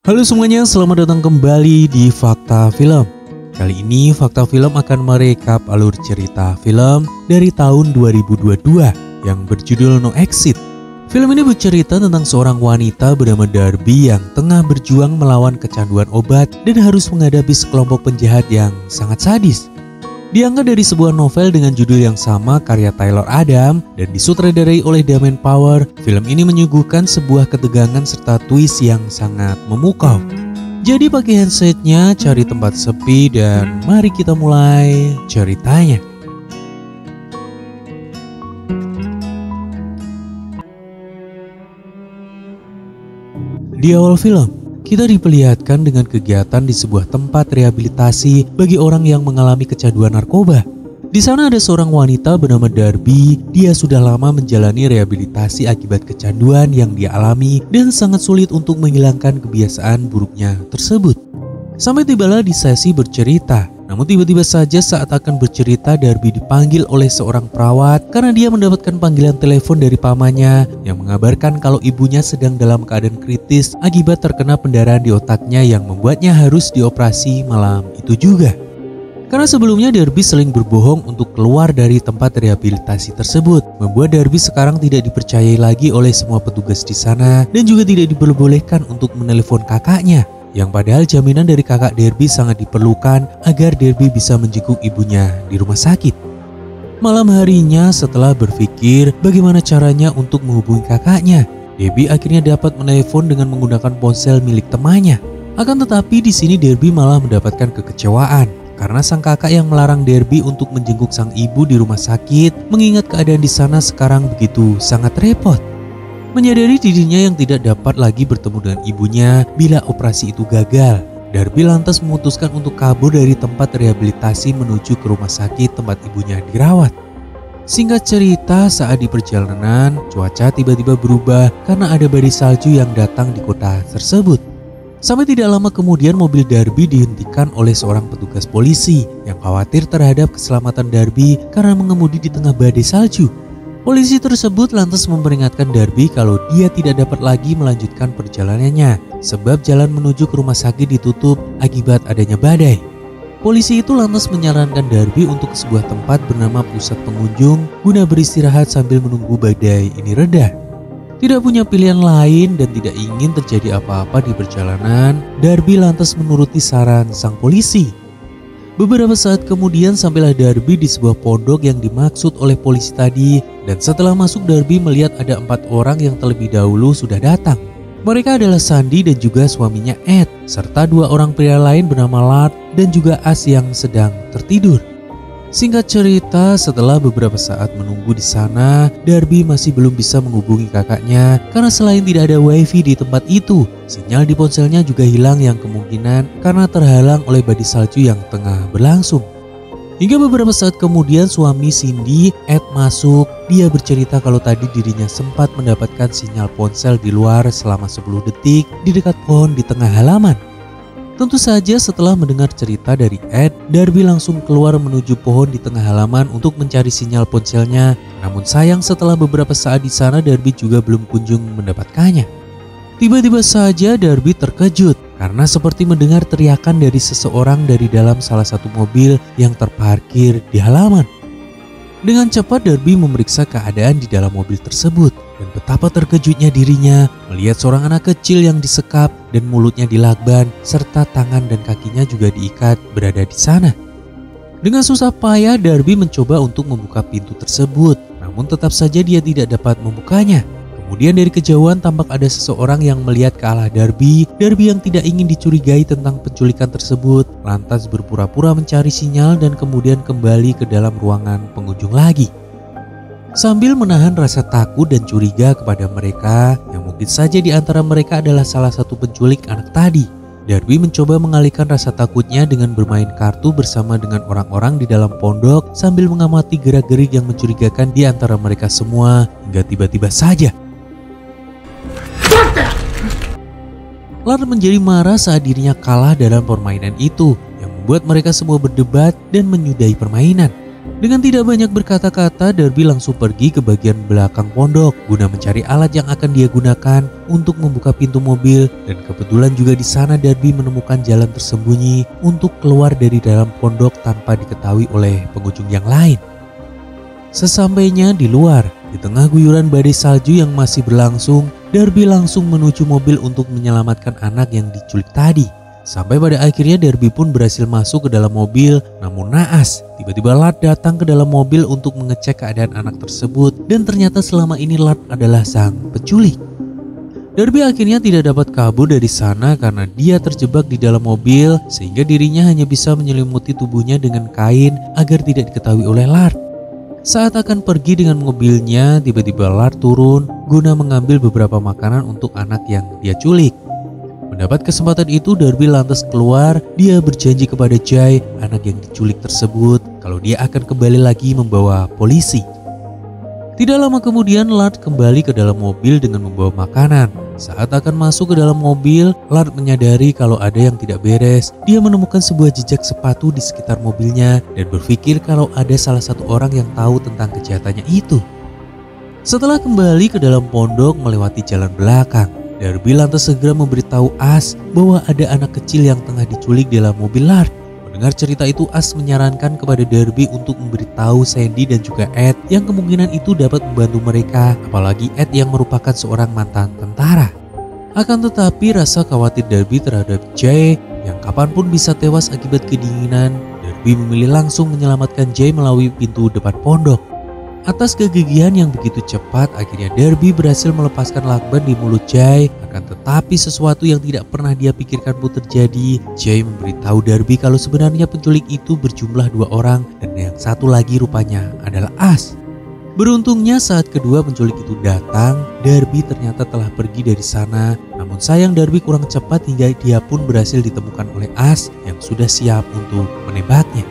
Halo semuanya, selamat datang kembali di Fakta Film. Kali ini Fakta Film akan merekap alur cerita film dari tahun 2022 yang berjudul No Exit. Film ini bercerita tentang seorang wanita bernama Darby yang tengah berjuang melawan kecanduan obat dan harus menghadapi sekelompok penjahat yang sangat sadis. Diangkat dari sebuah novel dengan judul yang sama karya Taylor Adam dan disutradarai oleh Damien Power, film ini menyuguhkan sebuah ketegangan serta twist yang sangat memukau. Jadi pakai handsetnya, cari tempat sepi, dan mari kita mulai ceritanya. Di awal film, kita diperlihatkan dengan kegiatan di sebuah tempat rehabilitasi bagi orang yang mengalami kecanduan narkoba. Di sana ada seorang wanita bernama Darby. Dia sudah lama menjalani rehabilitasi akibat kecanduan yang dia alami dan sangat sulit untuk menghilangkan kebiasaan buruknya tersebut. Sampai tibalah di sesi bercerita. Namun tiba-tiba saja saat akan bercerita, Darby dipanggil oleh seorang perawat karena dia mendapatkan panggilan telepon dari pamannya yang mengabarkan kalau ibunya sedang dalam keadaan kritis akibat terkena pendarahan di otaknya yang membuatnya harus dioperasi malam itu juga. Karena sebelumnya Darby sering berbohong untuk keluar dari tempat rehabilitasi tersebut, membuat Darby sekarang tidak dipercayai lagi oleh semua petugas di sana dan juga tidak diperbolehkan untuk menelepon kakaknya. Yang padahal jaminan dari kakak Darby sangat diperlukan agar Darby bisa menjenguk ibunya di rumah sakit. Malam harinya setelah berpikir bagaimana caranya untuk menghubungi kakaknya, Darby akhirnya dapat menelepon dengan menggunakan ponsel milik temannya. Akan tetapi di sini Darby malah mendapatkan kekecewaan karena sang kakak yang melarang Darby untuk menjenguk sang ibu di rumah sakit mengingat keadaan di sana sekarang begitu sangat repot. Menyadari dirinya yang tidak dapat lagi bertemu dengan ibunya bila operasi itu gagal, Darby lantas memutuskan untuk kabur dari tempat rehabilitasi menuju ke rumah sakit tempat ibunya dirawat. Singkat cerita, saat di perjalanan, cuaca tiba-tiba berubah karena ada badai salju yang datang di kota tersebut. Sampai tidak lama kemudian mobil Darby dihentikan oleh seorang petugas polisi yang khawatir terhadap keselamatan Darby karena mengemudi di tengah badai salju. Polisi tersebut lantas memperingatkan Darby kalau dia tidak dapat lagi melanjutkan perjalanannya sebab jalan menuju ke rumah sakit ditutup akibat adanya badai. Polisi itu lantas menyarankan Darby untuk ke sebuah tempat bernama pusat pengunjung guna beristirahat sambil menunggu badai ini reda. Tidak punya pilihan lain dan tidak ingin terjadi apa-apa di perjalanan, Darby lantas menuruti saran sang polisi. Beberapa saat kemudian sampailah Darby di sebuah pondok yang dimaksud oleh polisi tadi, dan setelah masuk Darby melihat ada 4 orang yang terlebih dahulu sudah datang. Mereka adalah Sandy dan juga suaminya Ed, serta 2 orang pria lain bernama Lard dan juga As yang sedang tertidur. Singkat cerita, setelah beberapa saat menunggu di sana, Darby masih belum bisa menghubungi kakaknya karena selain tidak ada wifi di tempat itu, sinyal di ponselnya juga hilang yang kemungkinan karena terhalang oleh badai salju yang tengah berlangsung. Hingga beberapa saat kemudian suami Cindy, Ed, masuk. Dia bercerita kalau tadi dirinya sempat mendapatkan sinyal ponsel di luar selama 10 detik di dekat pohon di tengah halaman. Tentu saja setelah mendengar cerita dari Ed, Darby langsung keluar menuju pohon di tengah halaman untuk mencari sinyal ponselnya. Namun sayang setelah beberapa saat di sana Darby juga belum kunjung mendapatkannya. Tiba-tiba saja Darby terkejut karena seperti mendengar teriakan dari seseorang dari dalam salah satu mobil yang terparkir di halaman. Dengan cepat Darby memeriksa keadaan di dalam mobil tersebut dan betapa terkejutnya dirinya melihat seorang anak kecil yang disekap dan mulutnya dilakban serta tangan dan kakinya juga diikat berada di sana. Dengan susah payah Darby mencoba untuk membuka pintu tersebut, namun tetap saja dia tidak dapat membukanya. Kemudian dari kejauhan tampak ada seseorang yang melihat ke arah Darby. Darby yang tidak ingin dicurigai tentang penculikan tersebut lantas berpura-pura mencari sinyal dan kemudian kembali ke dalam ruangan pengunjung lagi. Sambil menahan rasa takut dan curiga kepada mereka yang mungkin saja di antara mereka adalah salah satu penculik anak tadi, Darby mencoba mengalihkan rasa takutnya dengan bermain kartu bersama dengan orang-orang di dalam pondok sambil mengamati gerak-gerik yang mencurigakan di antara mereka semua hingga tiba-tiba saja Lard menjadi marah saat dirinya kalah dalam permainan itu yang membuat mereka semua berdebat dan menyudahi permainan. Dengan tidak banyak berkata-kata, Darby langsung pergi ke bagian belakang pondok guna mencari alat yang akan dia gunakan untuk membuka pintu mobil, dan kebetulan juga di sana Darby menemukan jalan tersembunyi untuk keluar dari dalam pondok tanpa diketahui oleh pengunjung yang lain. Sesampainya di luar, di tengah guyuran badai salju yang masih berlangsung, Darby langsung menuju mobil untuk menyelamatkan anak yang diculik tadi. Sampai pada akhirnya Darby pun berhasil masuk ke dalam mobil, namun naas, tiba-tiba Lard datang ke dalam mobil untuk mengecek keadaan anak tersebut, dan ternyata selama ini Lard adalah sang penculik. Darby akhirnya tidak dapat kabur dari sana karena dia terjebak di dalam mobil, sehingga dirinya hanya bisa menyelimuti tubuhnya dengan kain agar tidak diketahui oleh Lard. Saat akan pergi dengan mobilnya, tiba-tiba Lard turun guna mengambil beberapa makanan untuk anak yang dia culik. Mendapat kesempatan itu, Darby lantas keluar. Dia berjanji kepada Jay, anak yang diculik tersebut, kalau dia akan kembali lagi membawa polisi. Tidak lama kemudian, Lard kembali ke dalam mobil dengan membawa makanan. Saat akan masuk ke dalam mobil, Lard menyadari kalau ada yang tidak beres. Dia menemukan sebuah jejak sepatu di sekitar mobilnya dan berpikir kalau ada salah satu orang yang tahu tentang kejahatannya itu. Setelah kembali ke dalam pondok melewati jalan belakang, Darby lantas segera memberitahu Ash bahwa ada anak kecil yang tengah diculik di dalam mobil Lard. Mendengar cerita itu, Ash menyarankan kepada Darby untuk memberitahu Sandy dan juga Ed yang kemungkinan itu dapat membantu mereka, apalagi Ed yang merupakan seorang mantan tentara. Akan tetapi rasa khawatir Darby terhadap Jay yang kapanpun bisa tewas akibat kedinginan, Darby memilih langsung menyelamatkan Jay melalui pintu depan pondok. Atas kegigihan yang begitu cepat, akhirnya Darby berhasil melepaskan lakban di mulut Jay. Akan tetapi sesuatu yang tidak pernah dia pikirkan pun terjadi. Jay memberitahu Darby kalau sebenarnya penculik itu berjumlah 2 orang dan yang satu lagi rupanya adalah Ash. Beruntungnya saat kedua penculik itu datang, Darby ternyata telah pergi dari sana. Namun sayang Darby kurang cepat hingga dia pun berhasil ditemukan oleh Ash yang sudah siap untuk menembaknya.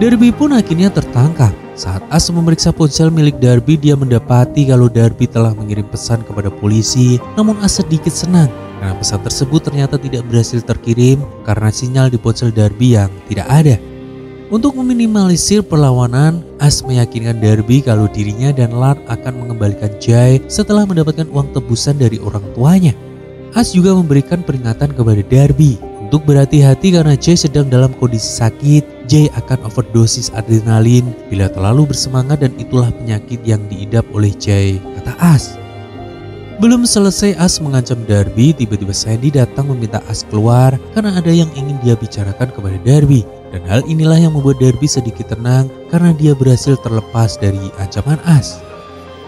Darby pun akhirnya tertangkap. Saat Ash memeriksa ponsel milik Darby, dia mendapati kalau Darby telah mengirim pesan kepada polisi. Namun Ash sedikit senang karena pesan tersebut ternyata tidak berhasil terkirim karena sinyal di ponsel Darby yang tidak ada. Untuk meminimalisir perlawanan, Ash meyakinkan Darby kalau dirinya dan Lard akan mengembalikan Jay setelah mendapatkan uang tebusan dari orang tuanya. Ash juga memberikan peringatan kepada Darby untuk berhati-hati karena Jay sedang dalam kondisi sakit. Jay akan overdosis adrenalin bila terlalu bersemangat dan itulah penyakit yang diidap oleh Jay, kata Ash. Belum selesai Ash mengancam Darby, tiba-tiba Sandy datang meminta Ash keluar karena ada yang ingin dia bicarakan kepada Darby. Dan hal inilah yang membuat Darby sedikit tenang karena dia berhasil terlepas dari ancaman Ash.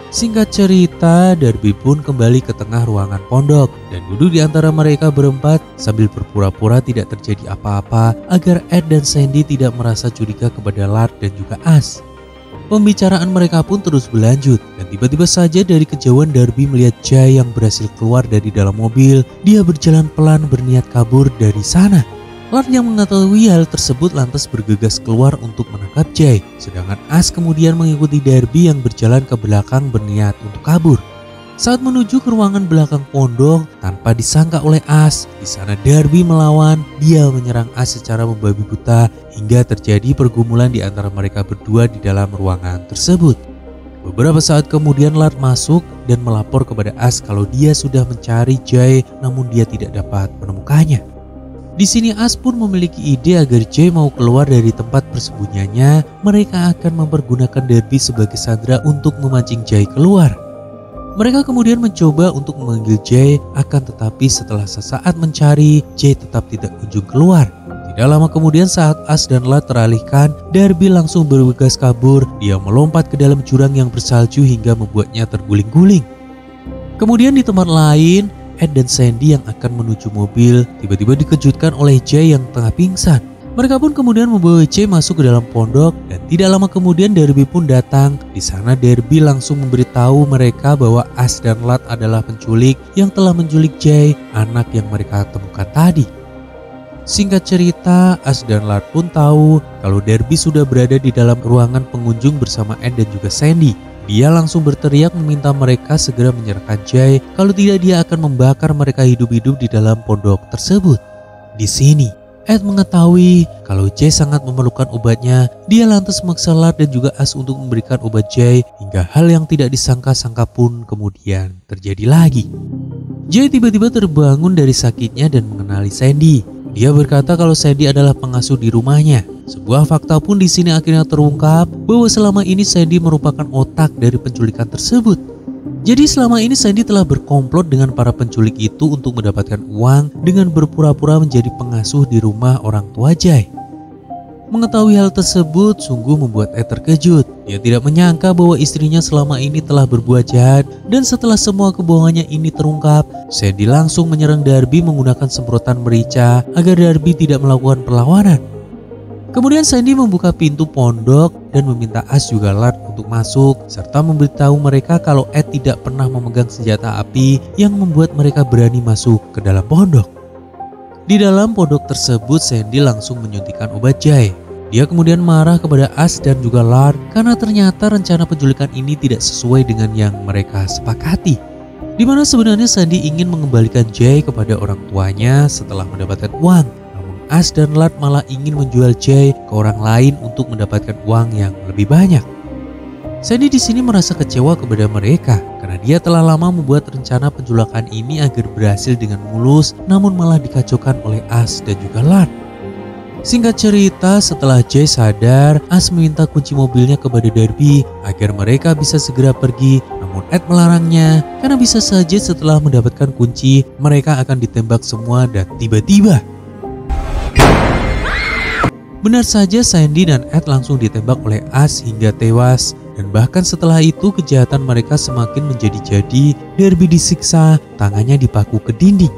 Singkat cerita, Darby pun kembali ke tengah ruangan pondok dan duduk di antara mereka berempat sambil berpura-pura tidak terjadi apa-apa agar Ed dan Sandy tidak merasa curiga kepada Lard dan juga Ash. Pembicaraan mereka pun terus berlanjut dan tiba-tiba saja dari kejauhan Darby melihat Jay yang berhasil keluar dari dalam mobil. Dia berjalan pelan berniat kabur dari sana. Lard yang mengetahui hal tersebut lantas bergegas keluar untuk menangkap Jay, sedangkan Ash kemudian mengikuti Darby yang berjalan ke belakang berniat untuk kabur. Saat menuju ke ruangan belakang pondok, tanpa disangka oleh Ash, di sana Darby melawan. Dia menyerang Ash secara membabi buta hingga terjadi pergumulan di antara mereka berdua di dalam ruangan tersebut. Beberapa saat kemudian Lard masuk dan melapor kepada Ash kalau dia sudah mencari Jay, namun dia tidak dapat menemukannya. Di sini Ash pun memiliki ide agar Jay mau keluar dari tempat persembunyiannya. Mereka akan mempergunakan Darby sebagai sandera untuk memancing Jay keluar. Mereka kemudian mencoba untuk memanggil Jay, akan tetapi setelah sesaat mencari, Jay tetap tidak kunjung keluar. Tidak lama kemudian saat Ash dan Lard teralihkan, Darby langsung bergegas kabur. Dia melompat ke dalam jurang yang bersalju hingga membuatnya terguling-guling. Kemudian di tempat lain, Ed dan Sandy yang akan menuju mobil tiba-tiba dikejutkan oleh Jay yang tengah pingsan. Mereka pun kemudian membawa Jay masuk ke dalam pondok dan tidak lama kemudian Darby pun datang. Di sana Darby langsung memberitahu mereka bahwa Ash dan Lard adalah penculik yang telah menculik Jay, anak yang mereka temukan tadi. Singkat cerita, Ash dan Lard pun tahu kalau Darby sudah berada di dalam ruangan pengunjung bersama Ed dan juga Sandy. Dia langsung berteriak meminta mereka segera menyerahkan Jay, kalau tidak dia akan membakar mereka hidup-hidup di dalam pondok tersebut. Di sini, Ed mengetahui kalau Jay sangat memerlukan obatnya. Dia lantas memaksa Lard dan juga Ash untuk memberikan obat Jay, hingga hal yang tidak disangka-sangka pun kemudian terjadi lagi. Jay tiba-tiba terbangun dari sakitnya dan mengenali Sandy. Dia berkata kalau Sandy adalah pengasuh di rumahnya. Sebuah fakta pun di sini akhirnya terungkap bahwa selama ini Sandy merupakan otak dari penculikan tersebut. Jadi selama ini Sandy telah berkomplot dengan para penculik itu untuk mendapatkan uang dengan berpura-pura menjadi pengasuh di rumah orang tua Jay. Mengetahui hal tersebut sungguh membuat Ed terkejut. Dia tidak menyangka bahwa istrinya selama ini telah berbuat jahat, dan setelah semua kebohongannya ini terungkap, Sandy langsung menyerang Darby menggunakan semprotan merica agar Darby tidak melakukan perlawanan. Kemudian Sandy membuka pintu pondok dan meminta Ash juga Lard untuk masuk, serta memberitahu mereka kalau Ed tidak pernah memegang senjata api yang membuat mereka berani masuk ke dalam pondok. Di dalam pondok tersebut Sandy langsung menyuntikkan obat Jay. Dia kemudian marah kepada Ash dan juga Lard karena ternyata rencana penculikan ini tidak sesuai dengan yang mereka sepakati. Di mana sebenarnya Sandy ingin mengembalikan Jay kepada orang tuanya setelah mendapatkan uang. Ash dan Lard malah ingin menjual Jay ke orang lain untuk mendapatkan uang yang lebih banyak. Sandy di sini merasa kecewa kepada mereka karena dia telah lama membuat rencana penculikan ini agar berhasil dengan mulus, namun malah dikacaukan oleh Ash dan juga Lard. Singkat cerita, setelah Jay sadar, Ash meminta kunci mobilnya kepada Darby agar mereka bisa segera pergi, namun Ed melarangnya karena bisa saja setelah mendapatkan kunci mereka akan ditembak semua dan tiba-tiba benar saja Sandy dan Ed langsung ditembak oleh Ash hingga tewas, dan bahkan setelah itu kejahatan mereka semakin menjadi-jadi. Darby disiksa, tangannya dipaku ke dinding.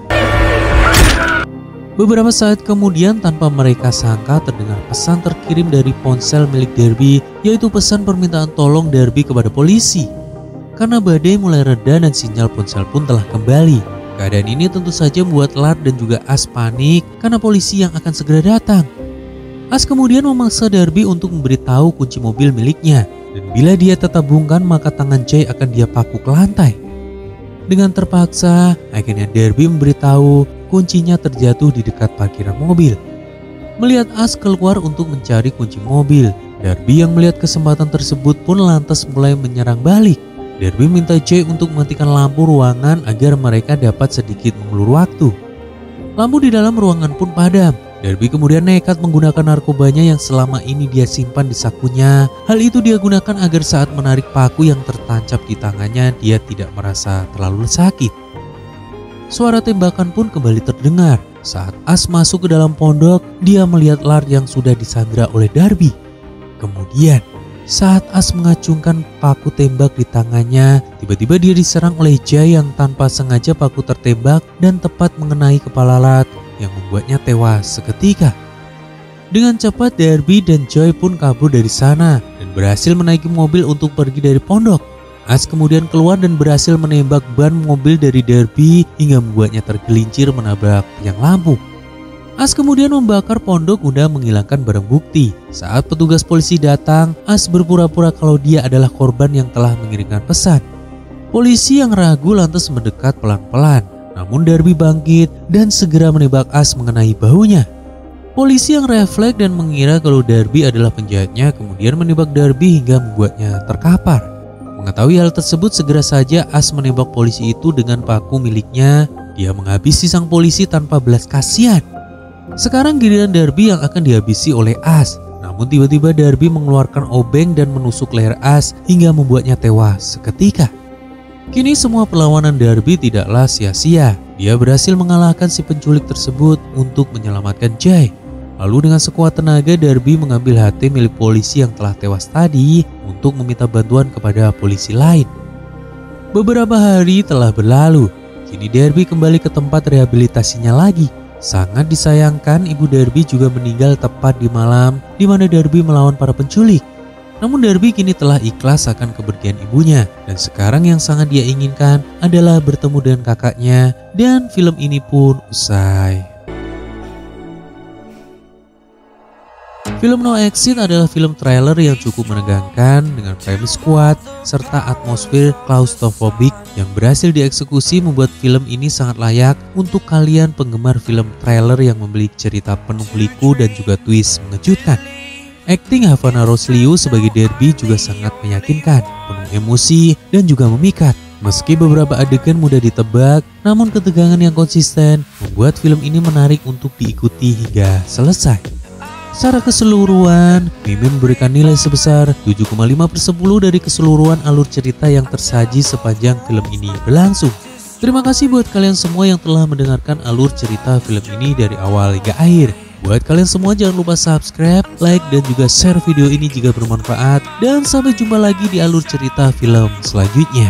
Beberapa saat kemudian tanpa mereka sangka terdengar pesan terkirim dari ponsel milik Darby, yaitu pesan permintaan tolong Darby kepada polisi. Karena badai mulai reda dan sinyal ponsel pun telah kembali. Keadaan ini tentu saja membuat Lard dan juga Ash panik karena polisi yang akan segera datang. Ash kemudian memaksa Darby untuk memberitahu kunci mobil miliknya, dan bila dia tetap bungkam maka tangan Jay akan dia paku ke lantai. Dengan terpaksa, akhirnya Darby memberitahu kuncinya terjatuh di dekat parkiran mobil. Melihat Ash keluar untuk mencari kunci mobil, Darby yang melihat kesempatan tersebut pun lantas mulai menyerang balik. Darby minta Jay untuk mematikan lampu ruangan agar mereka dapat sedikit mengulur waktu. Lampu di dalam ruangan pun padam. Darby kemudian nekat menggunakan narkobanya yang selama ini dia simpan di sakunya. Hal itu dia gunakan agar saat menarik paku yang tertancap di tangannya dia tidak merasa terlalu sakit. Suara tembakan pun kembali terdengar. Saat Ash masuk ke dalam pondok, dia melihat Lard yang sudah disandra oleh Darby. Kemudian saat Ash mengacungkan paku tembak di tangannya, tiba-tiba dia diserang oleh Jay yang tanpa sengaja paku tertembak dan tepat mengenai kepala Lard, yang membuatnya tewas seketika. Dengan cepat Darby dan Joy pun kabur dari sana dan berhasil menaiki mobil untuk pergi dari pondok. Ash kemudian keluar dan berhasil menembak ban mobil dari Darby hingga membuatnya tergelincir menabrak tiang lampu. Ash kemudian membakar pondok guna menghilangkan barang bukti. Saat petugas polisi datang, Ash berpura-pura kalau dia adalah korban yang telah mengirimkan pesan. Polisi yang ragu lantas mendekat pelan-pelan. Namun Darby bangkit dan segera menembak Ash mengenai bahunya. Polisi yang refleks dan mengira kalau Darby adalah penjahatnya kemudian menembak Darby hingga membuatnya terkapar. Mengetahui hal tersebut segera saja Ash menembak polisi itu dengan paku miliknya. Dia menghabisi sang polisi tanpa belas kasihan. Sekarang giliran Darby yang akan dihabisi oleh Ash. Namun tiba-tiba Darby mengeluarkan obeng dan menusuk leher Ash hingga membuatnya tewas seketika. Kini semua perlawanan Darby tidaklah sia-sia. Dia berhasil mengalahkan si penculik tersebut untuk menyelamatkan Jay. Lalu dengan sekuat tenaga Darby mengambil HT milik polisi yang telah tewas tadi untuk meminta bantuan kepada polisi lain. Beberapa hari telah berlalu. Kini Darby kembali ke tempat rehabilitasinya lagi. Sangat disayangkan ibu Darby juga meninggal tepat di malam di mana Darby melawan para penculik. Namun Darby kini telah ikhlas akan kepergian ibunya, dan sekarang yang sangat dia inginkan adalah bertemu dengan kakaknya, dan film ini pun usai. Film No Exit adalah film trailer yang cukup menegangkan dengan premis kuat serta atmosfer claustrophobic yang berhasil dieksekusi membuat film ini sangat layak untuk kalian penggemar film trailer yang memiliki cerita penuh liku dan juga twist mengejutkan. Akting Havana Rose Liu sebagai Derby juga sangat meyakinkan, penuh emosi dan juga memikat. Meski beberapa adegan mudah ditebak, namun ketegangan yang konsisten membuat film ini menarik untuk diikuti hingga selesai. Secara keseluruhan, Mimin memberikan nilai sebesar 7,5/10 dari keseluruhan alur cerita yang tersaji sepanjang film ini berlangsung. Terima kasih buat kalian semua yang telah mendengarkan alur cerita film ini dari awal hingga akhir. Buat kalian semua jangan lupa subscribe, like, dan juga share video ini jika bermanfaat. Dan sampai jumpa lagi di alur cerita film selanjutnya.